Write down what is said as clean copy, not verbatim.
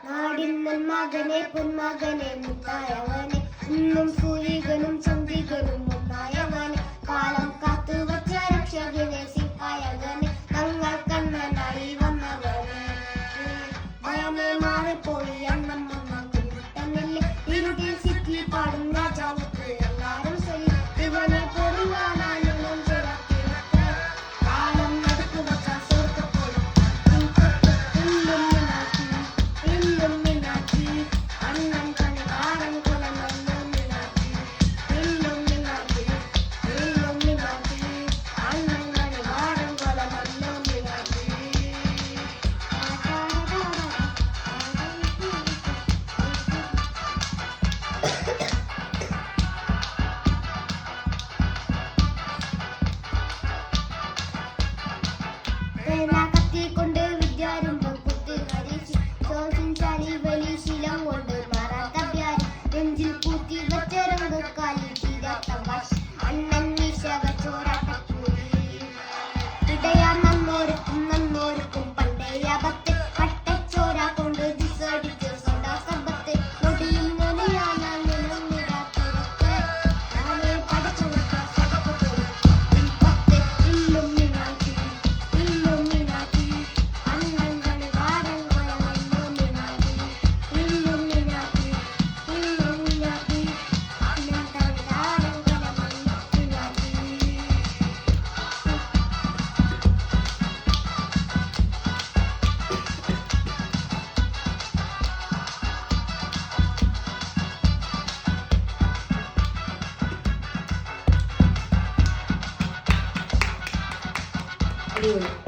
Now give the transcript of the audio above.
നാടിന്നൻ മകനെ പൊന്മകനെ മുത്തായവനെ ഇന്നും സൂര്യകനും ചന്ദ്രികനും ഒന്നായവനെ കാലം കാത്തു വച്ച രക്ഷകനെ സിഹായവനെ തങ്ങൾ കണ്ണനായി വന്നവനെ ഭയമേ മാറിപ്പോയി അണ്ണം തന്നില്ലേ ഇരുട്ടിൽ സിറ്റി പാടും രാജാവുക്ക് എല്ലാരും ശരി ഇവനെ പൊറുവാനാലും കാലം നടക്കു വച്ച സ്വർഗപ്പോലും കൊണ്ട് വിദ്യാരംഭം കുത്തി ഹരിച്ച് ശോഷിച്ചാലി വലിയ ശീലം കൊണ്ട് മാറാത്ത പ്യാരി നെഞ്ചിൽ പൂത്തി വച്ച രംഗക്കാലി തീരാത്ത വാശി അണ്ണൻ മീശ വച്ചോരാട്ടക്കൂലി ഇടയാ നന്നോർക്കും പണ്ടേ അബത്തെ പട്ടച്ചോര കൊണ്ട് ദിസടിച്ച് സ്വന്താ സമ്പത്തെ നൊടിയും നൊടിയാനാൽ നിലനിരാത്തിരക്ക് ഞാനേ പഠിച്ചു അടിപൊളി.